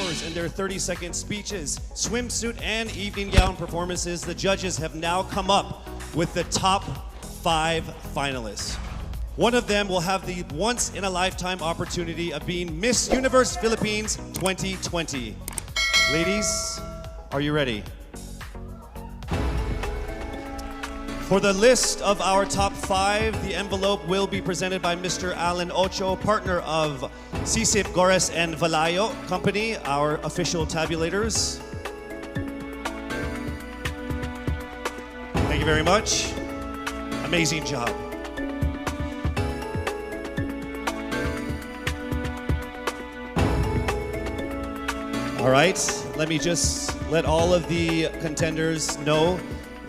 hours in their 30-second speeches, swimsuit, and evening gown performances, the judges have now come up with the top 5 finalists. One of them will have the once-in-a-lifetime opportunity of being Miss Universe Philippines 2020. Ladies, are you ready? For the list of our top 5, the envelope will be presented by Mr. Alan Ocho, partner of Sisip, Gores, and Valayo Company, our official tabulators. Thank you very much. Amazing job. All right, let me just let all of the contenders know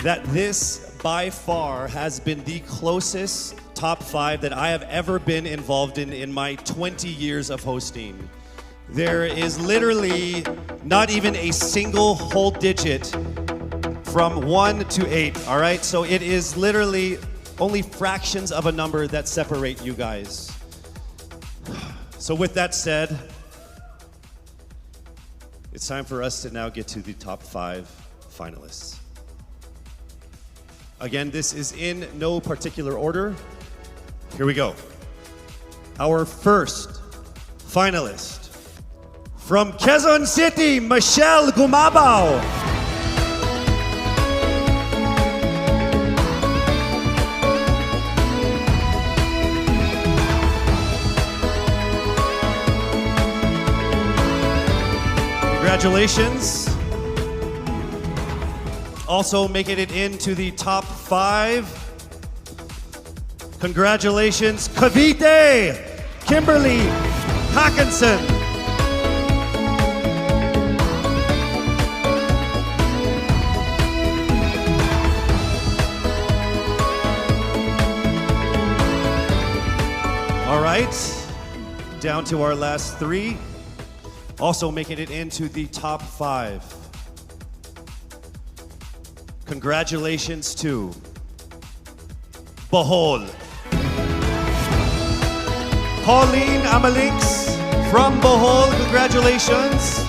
that this by far has been the closest top 5 that I have ever been involved in my 20 years of hosting. There is literally not even a single whole digit from 1 to 8, all right? So it is literally only fractions of a number that separate you guys. So with that said, it's time for us to now get to the top 5 finalists. Again, this is in no particular order. Here we go. Our first finalist from Quezon City, Michelle Gumabao. Congratulations. Also making it into the top 5. Congratulations, Cavite, Kimberly Hackinson. All right, down to our last 3. Also making it into the top 5. Congratulations to Bohol. Pauline Amalinks from Bohol, congratulations.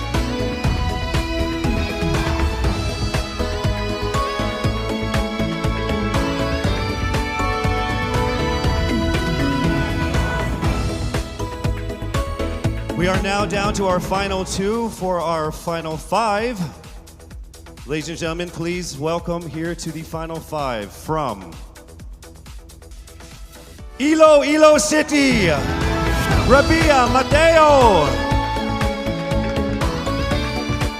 We are now down to our final 2 for our final 5. Ladies and gentlemen, please welcome here to the final 5 from Iloilo City, Rabia Mateo.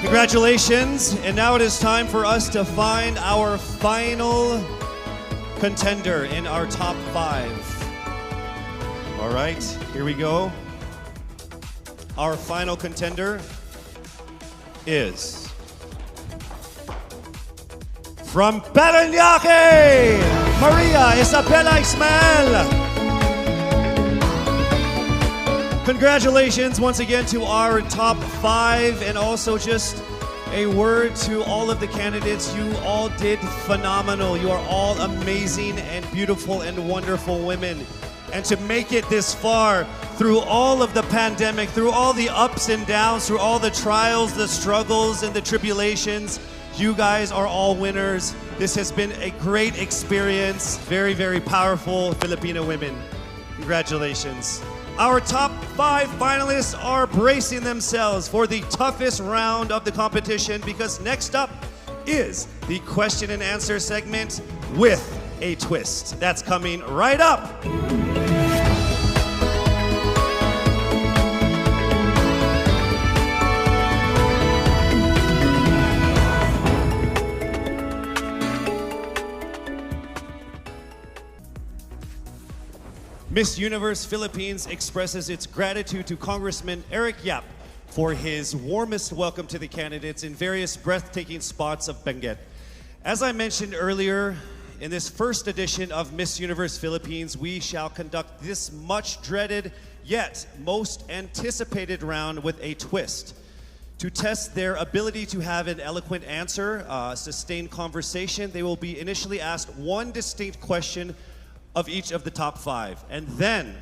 Congratulations, and now it is time for us to find our final contender in our top 5. All right, here we go. Our final contender is from Parañaque, Maria Isabella Ismael. Congratulations once again to our top 5, and also just a word to all of the candidates. You all did phenomenal. You are all amazing and beautiful and wonderful women. And to make it this far through all of the pandemic, through all the ups and downs, through all the trials, the struggles, and the tribulations, you guys are all winners. This has been a great experience. Very, very powerful Filipino women. Congratulations. Our top 5 finalists are bracing themselves for the toughest round of the competition, because next up is the question and answer segment with a twist. That's coming right up. Miss Universe Philippines expresses its gratitude to Congressman Eric Yap for his warmest welcome to the candidates in various breathtaking spots of Benguet. As I mentioned earlier, in this first edition of Miss Universe Philippines, we shall conduct this much dreaded yet most anticipated round with a twist. To test their ability to have an eloquent answer, sustained conversation, they will be initially asked one distinct question of each of the top 5. And then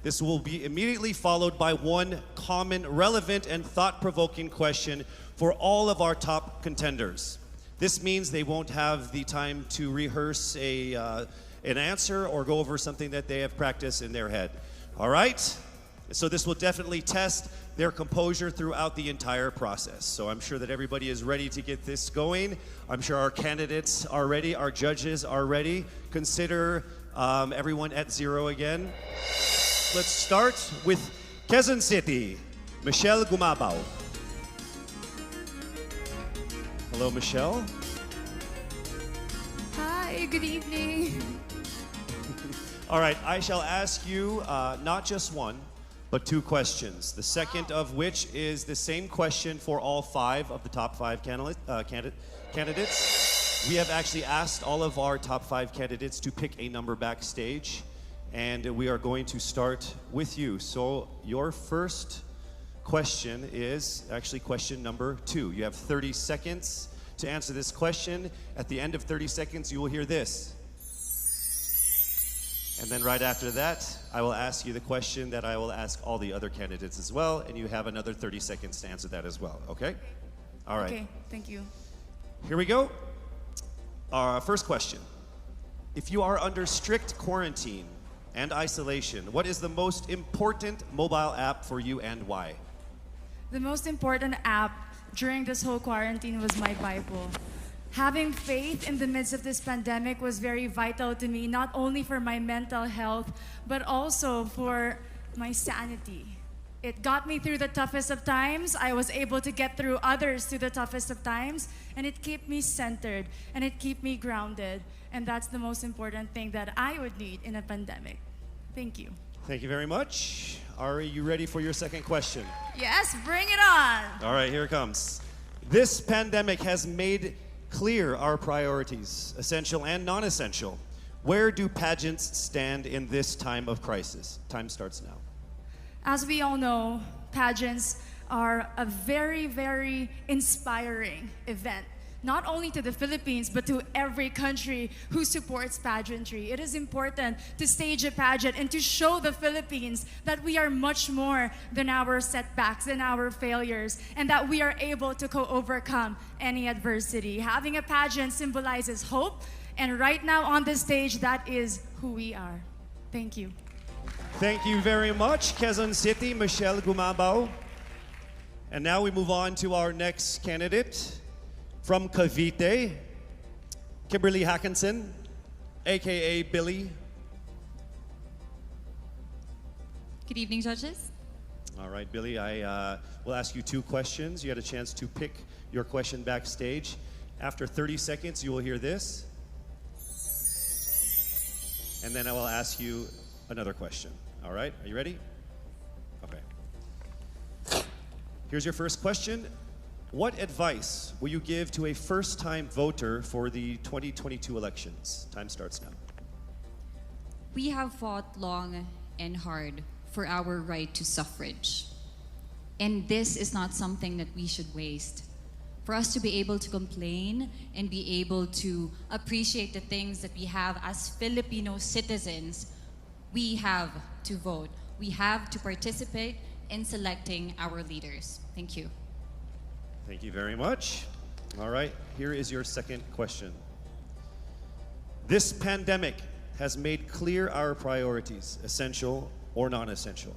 this will be immediately followed by one common, relevant, and thought-provoking question for all of our top contenders. This means they won't have the time to rehearse an answer or go over something that they have practiced in their head. All right? So this will definitely test their composure throughout the entire process. So I'm sure that everybody is ready to get this going. I'm sure our candidates are ready, our judges are ready. Consider everyone at zero again. Let's start with Quezon City, Michelle Gumabaw. Hello, Michelle. Hi, good evening. All right, I shall ask you not just one, but two questions. The second of which is the same question for all five of the top five candidates. We have actually asked all of our top five candidates to pick a number backstage, and we are going to start with you. So your first question is actually question number 2. You have 30 seconds to answer this question. At the end of 30 seconds, you will hear this. And then right after that, I will ask you the question that I will ask all the other candidates as well, and you have another 30 seconds to answer that as well, okay? All right. Okay, thank you. Here we go. Our first question. If you are under strict quarantine and isolation, what is the most important mobile app for you and why? The most important app during this whole quarantine was my Bible. Having faith in the midst of this pandemic was very vital to me, not only for my mental health, but also for my sanity. It got me through the toughest of times. I was able to get through others through the toughest of times, and it kept me centered, and it kept me grounded. And that's the most important thing that I would need in a pandemic. Thank you. Thank you very much. Are you ready for your second question? Yes, bring it on. All right, here it comes. This pandemic has made clear our priorities, essential and non-essential. Where do pageants stand in this time of crisis? Time starts now. As we all know, pageants are a very, very inspiring event, not only to the Philippines, but to every country who supports pageantry. It is important to stage a pageant and to show the Philippines that we are much more than our setbacks, than our failures, and that we are able to overcome any adversity. Having a pageant symbolizes hope, and right now on the stage, that is who we are. Thank you. Thank you very much, Quezon City, Michelle Gumabaw. And now we move on to our next candidate. From Cavite, Kimberly Hackinson, aka Billy. Good evening, judges. All right, Billy, I will ask you two questions. You had a chance to pick your question backstage. After 30 seconds, you will hear this. And then I will ask you another question. All right, are you ready? Okay. Here's your first question. What advice will you give to a first-time voter for the 2022 elections? Time starts now. We have fought long and hard for our right to suffrage. And this is not something that we should waste. For us to be able to complain and be able to appreciate the things that we have as Filipino citizens, we have to vote. We have to participate in selecting our leaders. Thank you. Thank you very much. All right, here is your second question. This pandemic has made clear our priorities, essential or non-essential.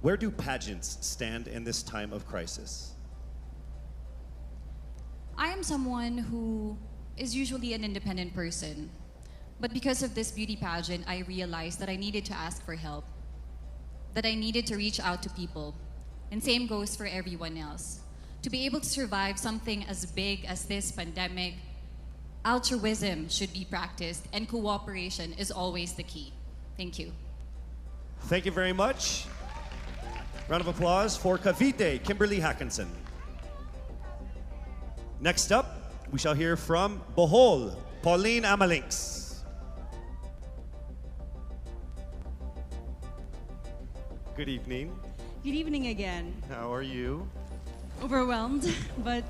Where do pageants stand in this time of crisis? I am someone who is usually an independent person. But because of this beauty pageant, I realized that I needed to ask for help, that I needed to reach out to people. And same goes for everyone else. To be able to survive something as big as this pandemic, altruism should be practiced and cooperation is always the key. Thank you. Thank you very much. Round of applause for Cavite, Kimberly Hackinson. Next up, we shall hear from Bohol, Pauline Amalinks. Good evening. Good evening again. How are you? Overwhelmed, but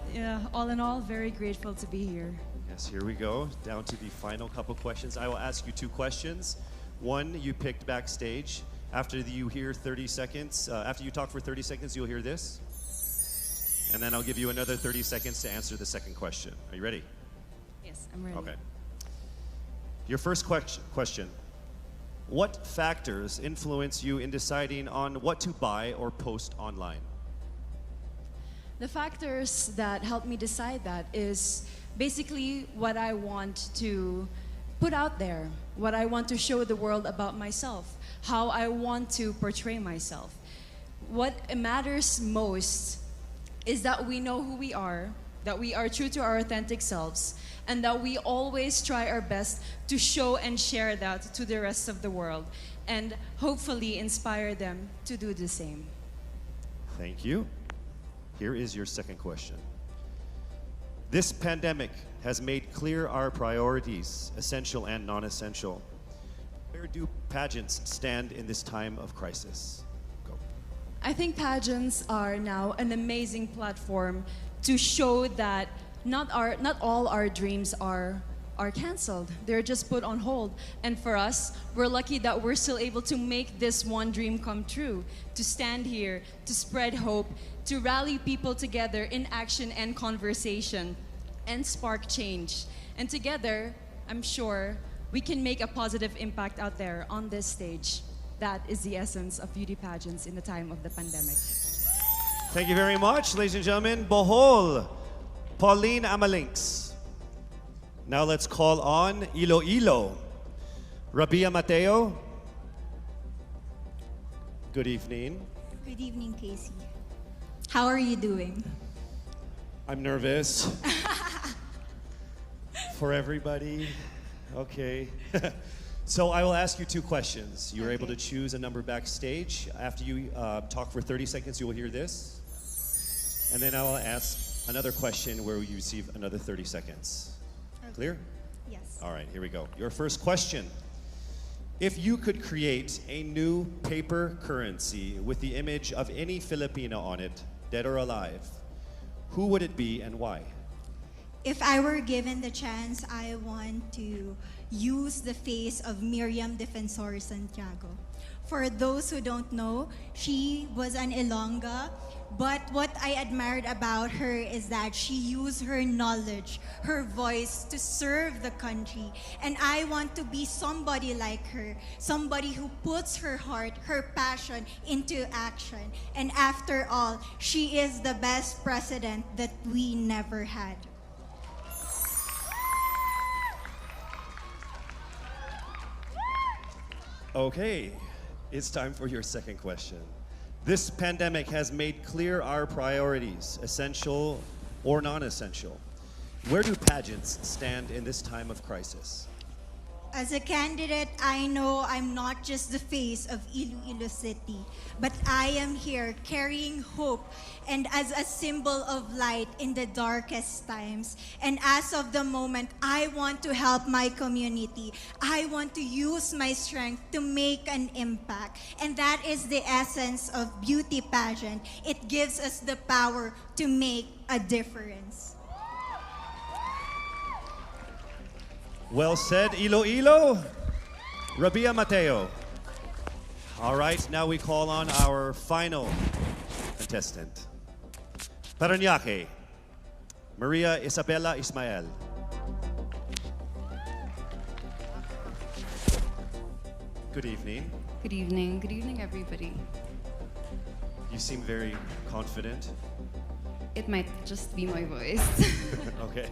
all in all, very grateful to be here. Yes, here we go. Down to the final couple questions. I will ask you two questions. One you picked backstage, After you hear 30 seconds, after you talk for 30 seconds, you'll hear this. And then I'll give you another 30 seconds to answer the second question. Are you ready? Yes, I'm ready. Okay. Your first question. What factors influence you in deciding on what to buy or post online? The factors that help me decide that is basically what I want to put out there, what I want to show the world about myself, how I want to portray myself. What matters most is that we know who we are, that we are true to our authentic selves, and that we always try our best to show and share that to the rest of the world, and hopefully inspire them to do the same. Thank you. Here is your second question. This pandemic has made clear our priorities, essential and non-essential. Where do pageants stand in this time of crisis? Go. I think pageants are now an amazing platform to show that not all our dreams are canceled. They're just put on hold. And for us, we're lucky that we're still able to make this one dream come true, to stand here, to spread hope, to rally people together in action and conversation, and spark change. And together, I'm sure, we can make a positive impact out there on this stage. That is the essence of beauty pageants in the time of the pandemic. Thank you very much, ladies and gentlemen. Bohol, Pauline Amalinks. Now let's call on Iloilo, Rabia Mateo. Good evening. Good evening, Casey. How are you doing? I'm nervous. For everybody. Okay. So I will ask you two questions. You're able to choose a number backstage. After you talk for 30 seconds, you will hear this. And then I will ask another question where you receive another 30 seconds. Okay. Clear? Yes. All right, here we go. Your first question. If you could create a new paper currency with the image of any Filipino on it, dead or alive, who would it be and why? If I were given the chance, I want to use the face of Miriam Defensor Santiago. For those who don't know, she was an Ilongga, but what I admired about her is that she used her knowledge, her voice to serve the country. And I want to be somebody like her, somebody who puts her heart, her passion into action. And after all, she is the best president that we never had. Okay, it's time for your second question. This pandemic has made clear our priorities, essential or non-essential. Where do pageants stand in this time of crisis? As a candidate, I know I'm not just the face of Iloilo City, but I am here carrying hope and as a symbol of light in the darkest times. And as of the moment, I want to help my community. I want to use my strength to make an impact. And that is the essence of beauty pageant. It gives us the power to make a difference. Well said, Iloilo. Rabia Mateo. All right, now we call on our final contestant. Parañaque, Maria Isabella Ismael. Good evening. Good evening. Good evening, everybody. You seem very confident. It might just be my voice. Okay.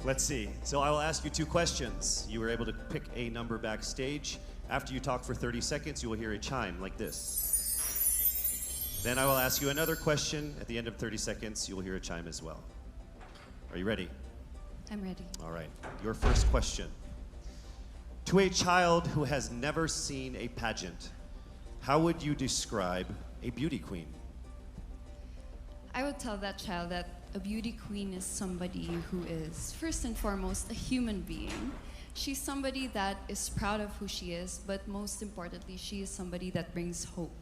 Let's see. So I will ask you two questions. You were able to pick a number backstage. After you talk for 30 seconds, you will hear a chime like this. Then I will ask you another question. At the end of 30 seconds, you will hear a chime as well. Are you ready? I'm ready. All right. Your first question. To a child who has never seen a pageant, how would you describe a beauty queen? I would tell that child that a beauty queen is somebody who is, first and foremost, a human being. She's somebody that is proud of who she is, but most importantly, she is somebody that brings hope.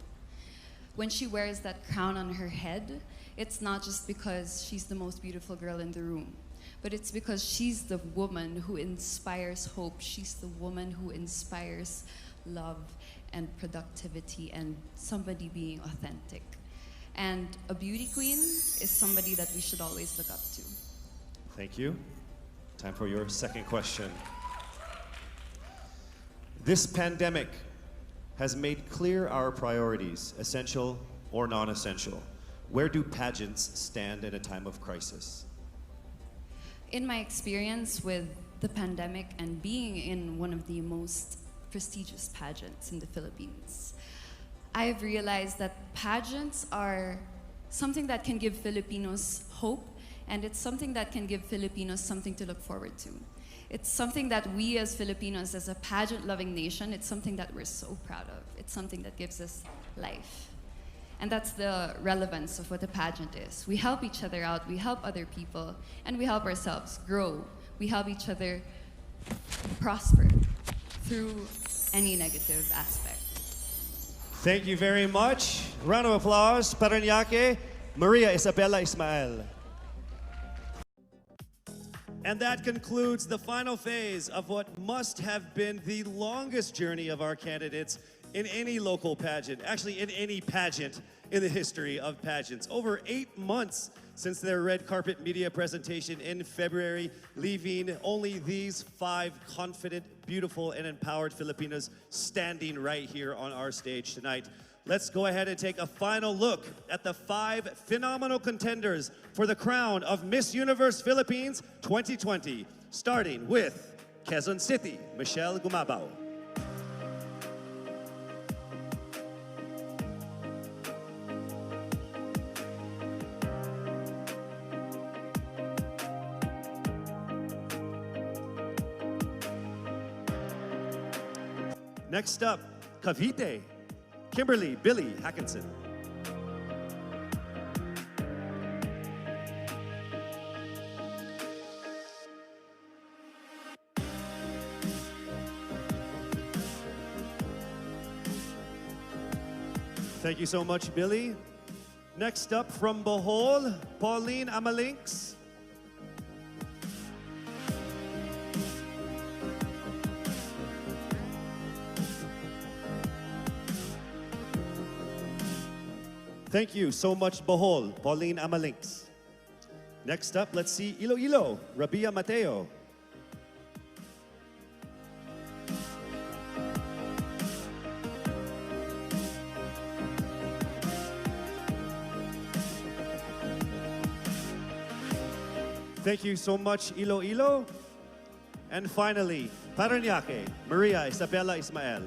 When she wears that crown on her head, it's not just because she's the most beautiful girl in the room, but it's because she's the woman who inspires hope. She's the woman who inspires love and productivity and somebody being authentic. And a beauty queen is somebody that we should always look up to. Thank you. Time for your second question. This pandemic has made clear our priorities, essential or non-essential. Where do pageants stand in a time of crisis? In my experience with the pandemic and being in one of the most prestigious pageants in the Philippines, I've realized that pageants are something that can give Filipinos hope, and it's something that can give Filipinos something to look forward to. It's something that we as Filipinos, as a pageant-loving nation, it's something that we're so proud of. It's something that gives us life. And that's the relevance of what a pageant is. We help each other out, we help other people, and we help ourselves grow. We help each other prosper through any negative aspect. Thank you very much. Round of applause, Paranaque, Maria Isabella Ismael. And that concludes the final phase of what must have been the longest journey of our candidates in any local pageant, actually in any pageant in the history of pageants. Over 8 months since their red carpet media presentation in February, leaving only these 5 confident, beautiful, and empowered Filipinas standing right here on our stage tonight. Let's go ahead and take a final look at the 5 phenomenal contenders for the crown of Miss Universe Philippines 2020, starting with Quezon City, Michelle Gumabao. Next up, Cavite, Kimberly Billy Hackinson. Thank you so much, Billy. Next up from Bohol, Pauline Amalinks. Thank you so much, Bohol, Pauline Amalinks. Next up, let's see Iloilo, Rabia Mateo. Thank you so much, Iloilo. And finally, Paranaque, Maria Isabella Ismael.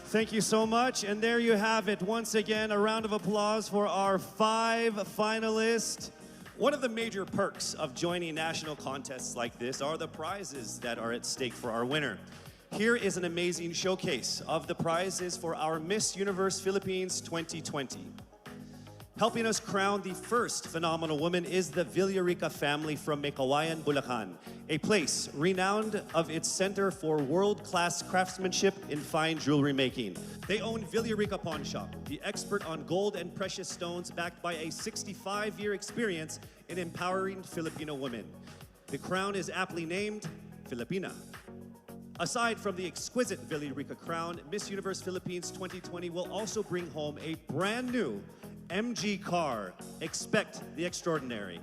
Thank you so much. And there you have it. Once again, a round of applause for our 5 finalists. One of the major perks of joining national contests like this are the prizes that are at stake for our winner. Here is an amazing showcase of the prizes for our Miss Universe Philippines 2020. Helping us crown the first phenomenal woman is the Villarica family from Mekawayan, Bulacan, a place renowned of its center for world-class craftsmanship in fine jewelry making. They own Villarica Pawn Shop, the expert on gold and precious stones, backed by a 65-year experience in empowering Filipino women. The crown is aptly named Filipina. Aside from the exquisite Villarica crown, Miss Universe Philippines 2020 will also bring home a brand new MG car. Expect the extraordinary.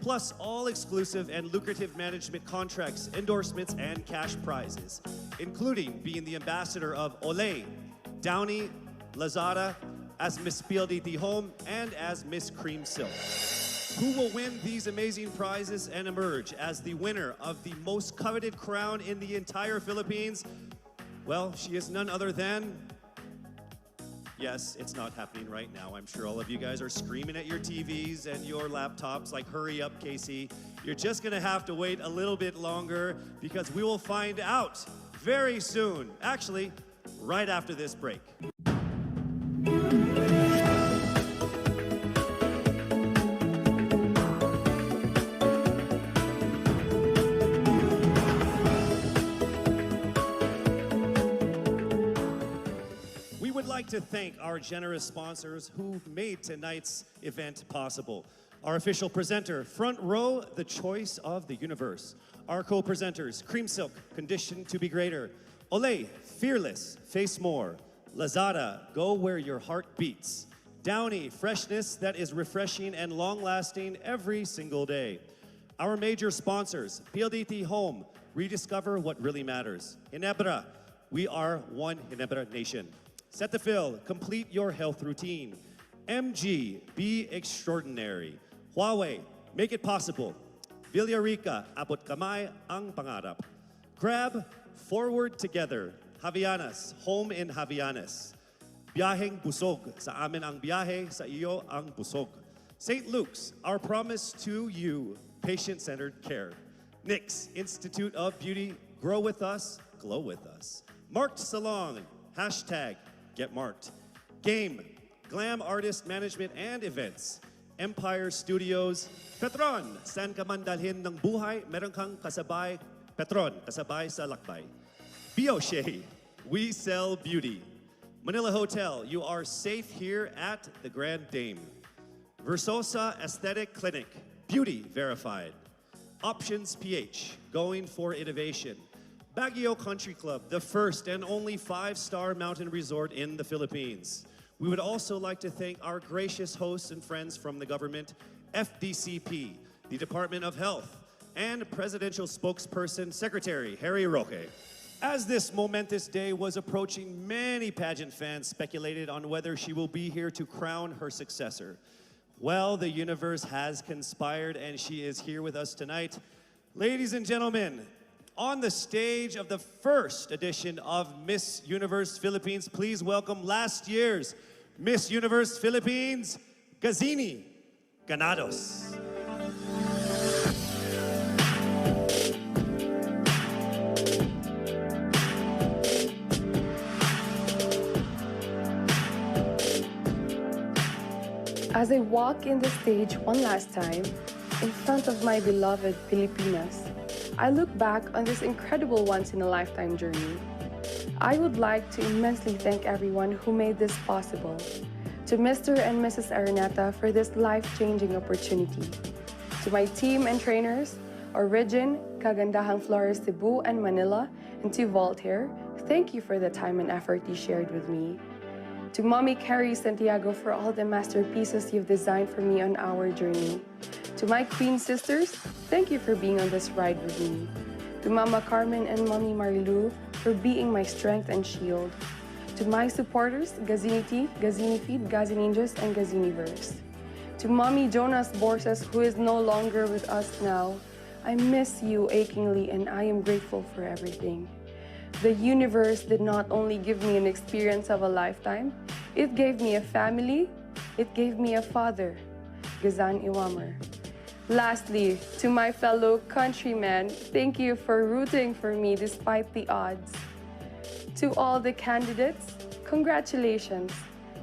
Plus all exclusive and lucrative management contracts, endorsements, and cash prizes, including being the ambassador of Olay, Downy, Lazada, as Miss PLDT Home, and as Miss Cream Silk. Who will win these amazing prizes and emerge as the winner of the most coveted crown in the entire Philippines? Well, she is none other than... Yes, it's not happening right now. I'm sure all of you guys are screaming at your TVs and your laptops like, hurry up, Casey. You're just gonna have to wait a little bit longer because we will find out very soon. Actually, right after this break. like to thank our generous sponsors who made tonight's event possible. Our official presenter, Front Row, the choice of the universe. Our co-presenters, Cream Silk, Conditioned to be Greater. Olay, Fearless, Face More. Lazada, Go Where Your Heart Beats. Downy, Freshness that is refreshing and long-lasting every single day. Our major sponsors, PLDT Home, rediscover what really matters. Ginebra, we are one Ginebra nation. Cetaphil, complete your health routine. MG, be extraordinary. Huawei, make it possible. Villarica, abot kamay ang pangarap. Grab, forward together. Javianas, home in Javianas. Biyaheng busog, sa amin ang biyahe, sa iyo ang busog. St. Luke's, our promise to you, patient-centered care. NYX, Institute of Beauty, grow with us, glow with us. Marked Salon, hashtag get marked. Game, glam artist management and events. Empire Studios, Petron, saan ka man dalhin ng buhay, meron kang kasabay, Petron, kasabay sa lakbay. Bioshea, we sell beauty. Manila Hotel, you are safe here at the Grand Dame. Versosa Aesthetic Clinic, beauty verified. Options PH, going for innovation. Baguio Country Club, the first and only 5-star mountain resort in the Philippines. We would also like to thank our gracious hosts and friends from the government, FDCP, the Department of Health, and Presidential Spokesperson Secretary Harry Roque. As this momentous day was approaching, many pageant fans speculated on whether she will be here to crown her successor. Well, the universe has conspired and she is here with us tonight. Ladies and gentlemen, on the stage of the first edition of Miss Universe Philippines, please welcome last year's Miss Universe Philippines, Gazini Ganados. As I walk in the stage one last time, in front of my beloved Pilipinas, I look back on this incredible once-in-a-lifetime journey. I would like to immensely thank everyone who made this possible. To Mr. and Mrs. Araneta for this life-changing opportunity. To my team and trainers, Origin, Kagandahang Flores Cebu and Manila, and to Voltaire, thank you for the time and effort you shared with me. To Mommy Carrie Santiago for all the masterpieces you've designed for me on our journey. To my Queen sisters, thank you for being on this ride with me. To Mama Carmen and Mommy Marilu for being my strength and shield. To my supporters, Gazini T, Gazini Feed, Gazininjas, and Gaziniverse. To Mommy Jonas Borses, who is no longer with us now, I miss you achingly and I am grateful for everything. The universe did not only give me an experience of a lifetime, it gave me a family, it gave me a father, Gazan Iwamer. Lastly, to my fellow countrymen, thank you for rooting for me despite the odds. To all the candidates, congratulations.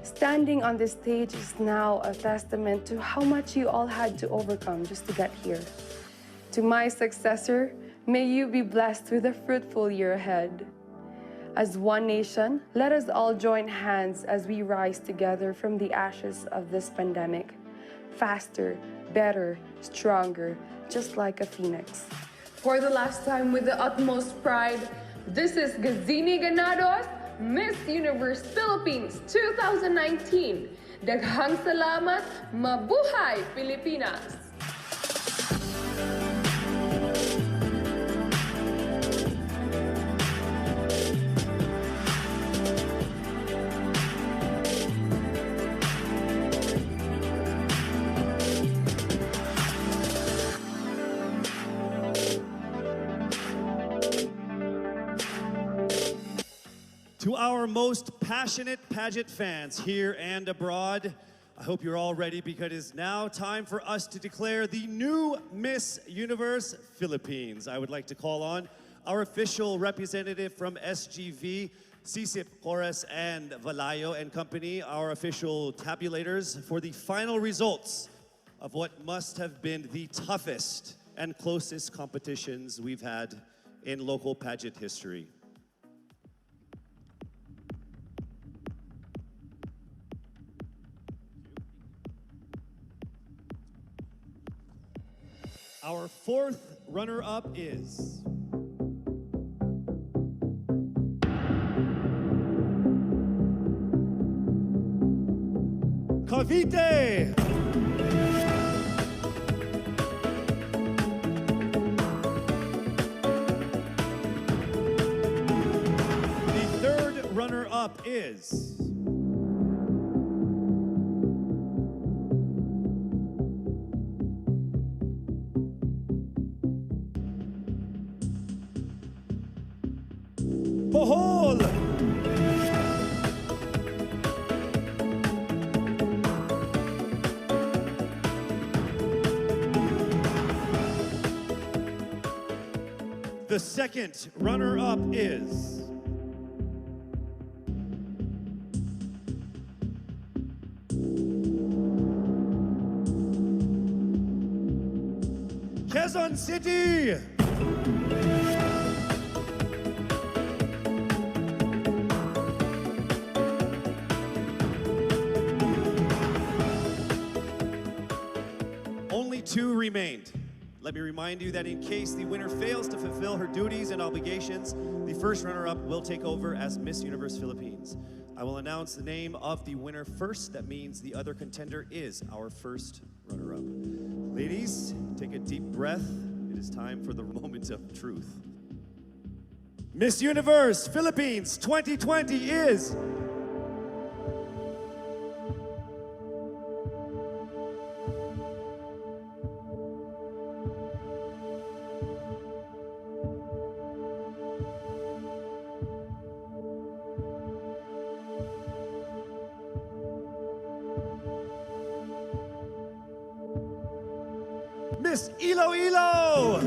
Standing on this stage is now a testament to how much you all had to overcome just to get here. To my successor, may you be blessed with a fruitful year ahead. As one nation, let us all join hands as we rise together from the ashes of this pandemic. Faster, better, stronger, just like a phoenix. For the last time, with the utmost pride, this is Gazini Ganados, Miss Universe Philippines 2019. Daghang salamat, mabuhay Pilipinas! To our most passionate pageant fans here and abroad, I hope you're all ready because it is now time for us to declare the new Miss Universe Philippines. I would like to call on our official representative from SGV, Sisip, Horace, and Valayo and Company, our official tabulators for the final results of what must have been the toughest and closest competitions we've had in local pageant history. Our fourth runner-up is... Cavite! The third runner-up is... Bohol! The second runner-up is... Quezon City! Only two remained. Let me remind you that in case the winner fails to fulfill her duties and obligations, the first runner-up will take over as Miss Universe Philippines. I will announce the name of the winner first. That means the other contender is our first runner-up. Ladies, take a deep breath. It is time for the moment of truth. Miss Universe Philippines 2020 is... Miss Iloilo!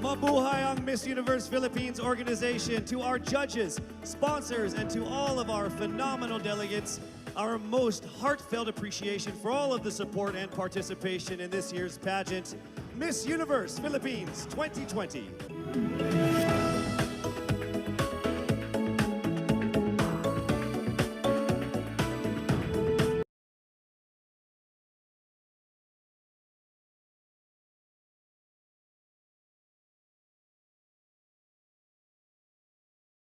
Mabuhay ang Miss Universe Philippines organization. To our judges, sponsors, and to all of our phenomenal delegates, our most heartfelt appreciation for all of the support and participation in this year's pageant, Miss Universe Philippines 2020.